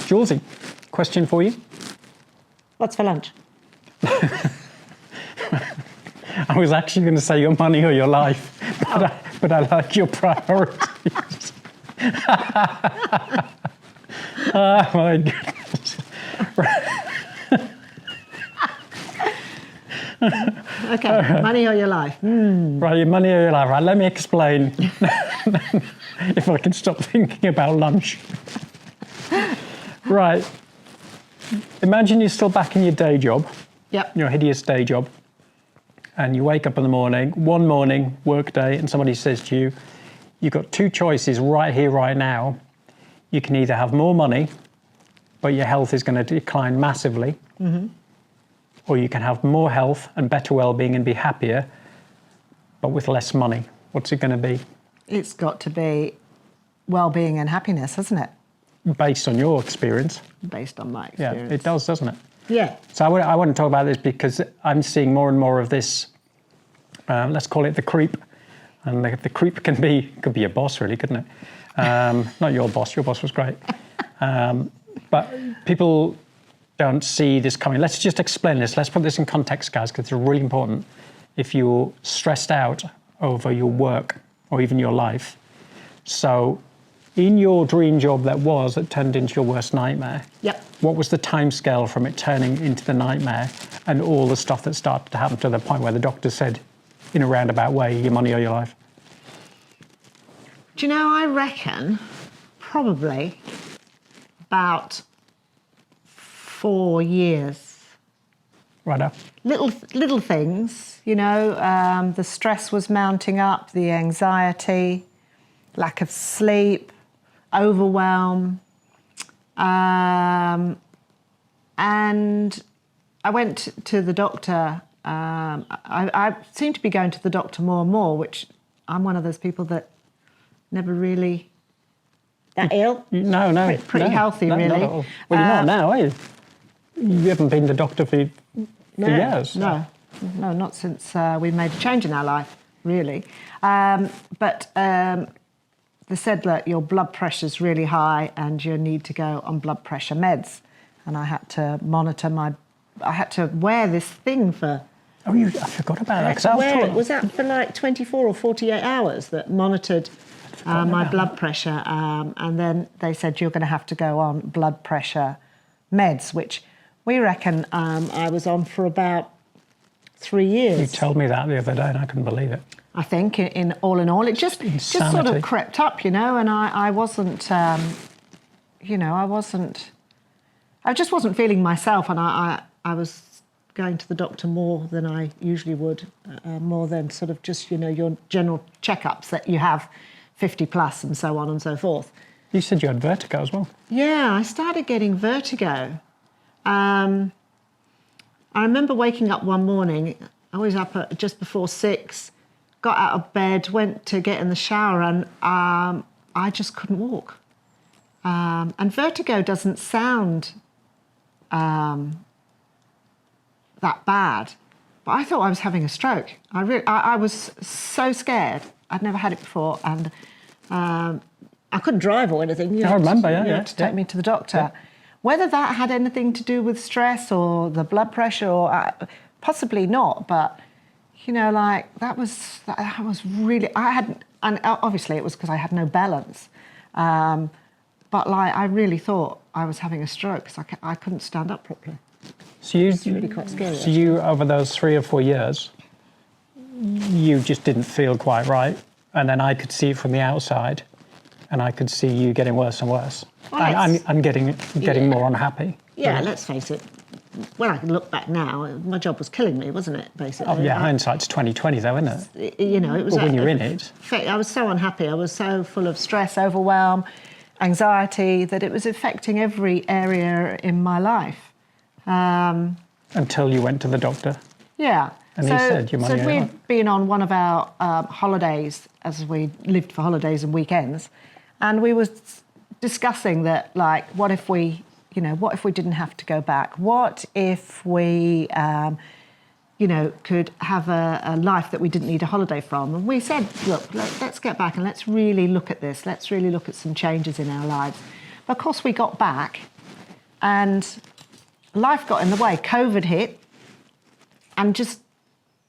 Julesy, question for you. What's for lunch? I was actually going to say your money or your life, but I like your priorities. Oh my goodness. Okay, money or your life? Right, your money or your life. Right, let me explain. If I can stop thinking about lunch. Right. Imagine you're still back in your day job. Yep. Your hideous day job. And you wake up in the morning, one morning, work day, and somebody says to you, you've got two choices right here, right now. You can either have more money, but your health is going to decline massively, or you can have more health and better well-being and be happier, but with less money. What's it going to be? It's got to be well-being and happiness, hasn't it? Based on your experience. Based on my experience. Yeah, it does, doesn't it? Yeah. So I want to talk about this because I'm seeing more and more of this, let's call it the creep. And the creep could be your boss, really, couldn't it? Not your boss was great. But people don't see this coming. Let's just explain this. Let's put this in context, guys, because it's really important. If you're stressed out over your work or even your life. So in your dream job that turned into your worst nightmare. Yep. What was the timescale from it turning into the nightmare and all the stuff that started to happen to the point where the doctor said, in a roundabout way, your money or your life? Do you know, I reckon probably about 4 years. Right up. Little things, you know, the stress was mounting up, the anxiety, lack of sleep, overwhelm. And I went to the doctor. I seem to be going to the doctor more and more, which I'm one of those people that never really that ill. No. Pretty healthy, really. Not at all. Well, you're not now, are you? You haven't been to the doctor for years. No, not since we made a change in our life, really. But they said that your blood pressure's really high and you need to go on blood pressure meds. And I had to I had to wear this thing for... Oh, I forgot about that. Was that for like 24 or 48 hours that monitored my blood pressure? And then they said, you're going to have to go on blood pressure meds, which we reckon I was on for about 3 years. You told me that the other day and I couldn't believe it. I think in all, it just sort of crept up, you know, and I wasn't, I just wasn't feeling myself, and I was going to the doctor more than I usually would, more than sort of just, you know, your general checkups that you have 50 plus and so on and so forth. You said you had vertigo as well. Yeah, I started getting vertigo. I remember waking up one morning, I was up at just before 6, got out of bed, went to get in the shower, and I just couldn't walk. And vertigo doesn't sound that bad, but I thought I was having a stroke. I was so scared. I'd never had it before, and I couldn't drive or anything. I remember, you had to take me to the doctor. Yeah. Whether that had anything to do with stress or the blood pressure, or possibly not, but you know, like that was really, and obviously it was because I had no balance. But like I really thought I was having a stroke because I couldn't stand up properly. So it's really quite scary. So you, over those 3 or 4 years, you just didn't feel quite right, and then I could see it from the outside, and I could see you getting worse and worse, and getting more unhappy. Yeah, let's face it. When I can look back now, my job was killing me, wasn't it? Basically. Oh yeah, hindsight's 20/20, though, isn't it? You know, it was. But when you're in it, I was so unhappy. I was so full of stress, overwhelm, anxiety that it was affecting every area in my life. Until you went to the doctor. Yeah. And he said your money. So we'd been on one of our holidays, as we lived for holidays and weekends, and we were discussing that, like, what if we didn't have to go back? What if we, could have a life that we didn't need a holiday from? And we said, look, let's get back and let's really look at this. Let's really look at some changes in our lives. But of course, we got back And life got in the way. COVID hit, and just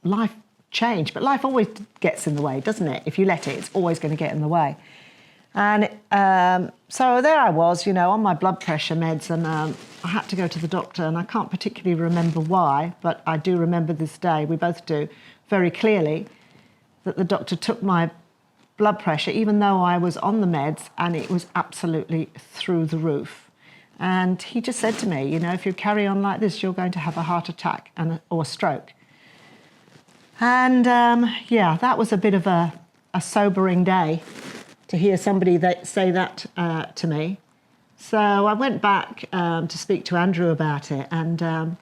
life changed. But life always gets in the way, doesn't it? If you let it, it's always going to get in the way. And so there I was, on my blood pressure meds, and I had to go to the doctor, and I can't particularly remember why, but I do remember this day, we both do, very clearly, that the doctor took my blood pressure, even though I was on the meds, and it was absolutely through the roof. And he just said to me, if you carry on like this, you're going to have a heart attack or a stroke. And that was a bit of a sobering day to hear somebody say that to me. So I went back to speak to Andrew about it, and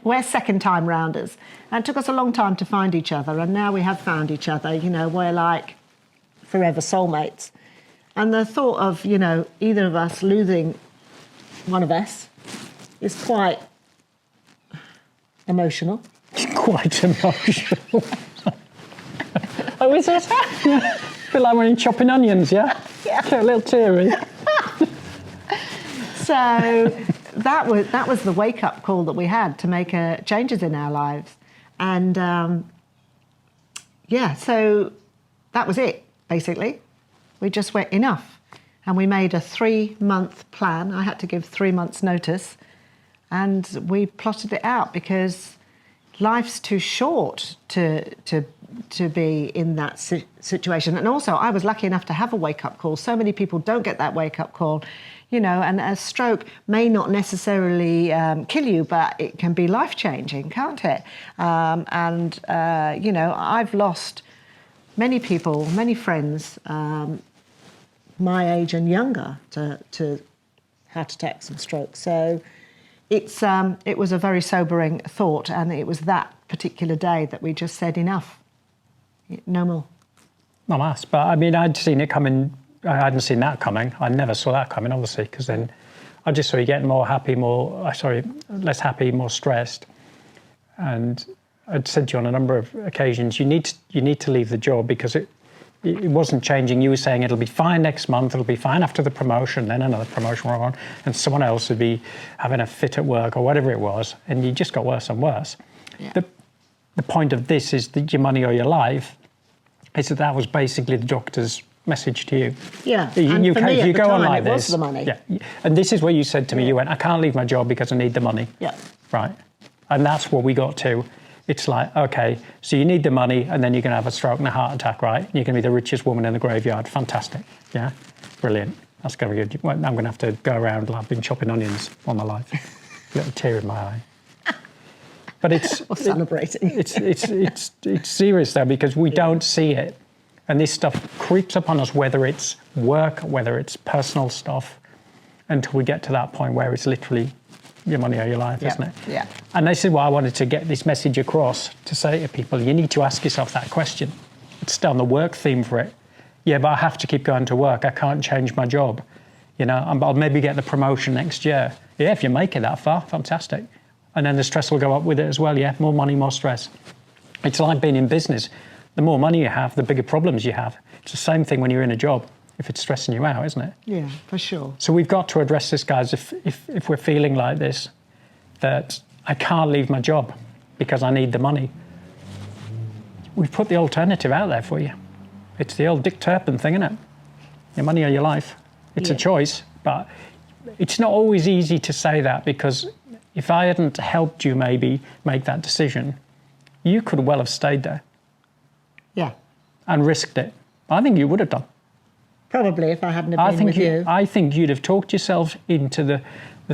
we're second-time rounders, and it took us a long time to find each other, and now we have found each other. We're like forever soulmates. And the thought of either of us losing one of us is quite emotional. Quite emotional. Oh, is it? Yeah. Feel like when you're chopping onions, yeah? Yeah. Get a little teary. So that was the wake-up call that we had to make changes in our lives. And so that was it, basically. We just went enough. And we made a 3-month plan. I had to give 3 months' notice. And we plotted it out because life's too short to be in that situation. And also, I was lucky enough to have a wake-up call. So many people don't get that wake-up call, and a stroke may not necessarily kill you, but it can be life-changing, can't it? I've lost many people, many friends, my age and younger, to heart attacks and strokes. So it was a very sobering thought, and it was that particular day that we just said enough, no more. Not us, but I mean, I'd seen it coming. I hadn't seen that coming. I never saw that coming, obviously, because then I just saw you getting less happy, more stressed. And I'd said to you on a number of occasions, you need to leave the job because it wasn't changing. You were saying it'll be fine next month, it'll be fine after the promotion, then another promotion will go on, and someone else would be having a fit at work or whatever it was, and you just got worse and worse. Yeah. The point of this is that your money or your life is that was basically the doctor's message to you. Yeah, and for me at the time, it was the money. Yeah, and this is what you said to me. You went, I can't leave my job because I need the money. Yeah. Right. And that's what we got to. It's like, okay, so you need the money and then you're going to have a stroke and a heart attack, right? You're going to be the richest woman in the graveyard. Fantastic. Yeah? Brilliant. That's going to be good. I'm going to have to go around like I've been chopping onions all my life. A little tear in my eye. But it's... or celebrating. It's serious, though, because we don't see it. And this stuff creeps up on us, whether it's work, whether it's personal stuff, until we get to that point where it's literally your money or your life, isn't it? Yeah. And this is why I wanted to get this message across, to say to people, you need to ask yourself that question. It's still on the work theme for it. Yeah, but I have to keep going to work. I can't change my job. I'll maybe get the promotion next year. Yeah, if you make it that far, fantastic. And then the stress will go up with it as well, yeah? More money, more stress. It's like being in business. The more money you have, the bigger problems you have. It's the same thing when you're in a job, if it's stressing you out, isn't it? Yeah, for sure. So we've got to address this, guys, if we're feeling like this, that I can't leave my job because I need the money. We've put the alternative out there for you. It's the old Dick Turpin thing, isn't it? Your money or your life. It's a choice, but it's not always easy to say that, because if I hadn't helped you maybe make that decision, you could well have stayed there. Yeah. And risked it. I think you would have done. Probably, if I hadn't have been with you. I think you'd have talked yourself into the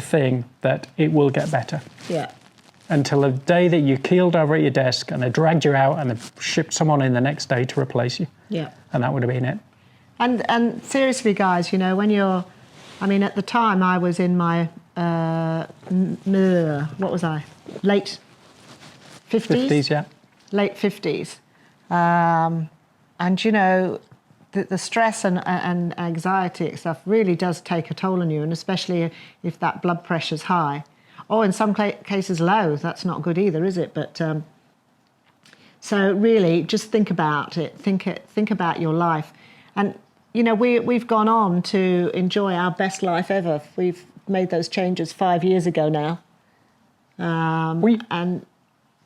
thing that it will get better. Yeah. Until the day that you keeled over at your desk and they dragged you out and they shipped someone in the next day to replace you. Yeah. And that would have been it. And seriously, guys, when you're... I mean, at the time, I was in my... what was I? Late 50s? 50s, yeah. Late 50s. And, the stress and anxiety and stuff really does take a toll on you, and especially if that blood pressure's high. Or in some cases low. That's not good either, is it? But so really, just think about it. Think about your life. And, we've gone on to enjoy our best life ever. We've made those changes 5 years ago now. And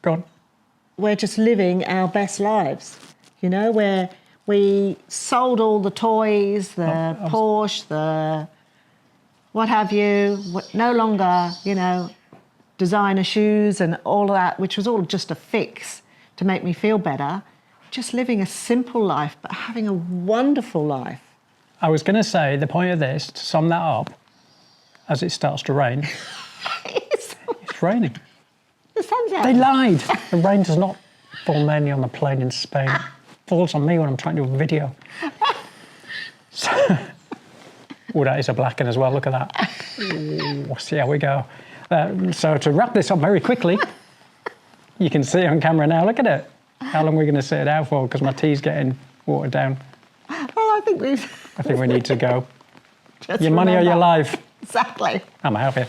Go on. we're just living our best lives, you know, where we sold all the toys, the Porsche, the what have you, no longer, you know, designer shoes and all of that, which was all just a fix to make me feel better. Just living a simple life, but having a wonderful life. I was going to say, the point of this, to sum that up, as it starts to rain, it's raining. The sun's out. They lied. The rain does not fall mainly on the plane in Spain. It falls on me when I'm trying to do a video. Oh, that is a black one as well. Look at that. Ooh, see how we go. So to wrap this up very quickly, you can see it on camera now. Look at it. How long are we going to sit it out for? Because my tea's getting watered down. Well, I think we need to go. Just your money or your remember. life. Exactly. I'm out here.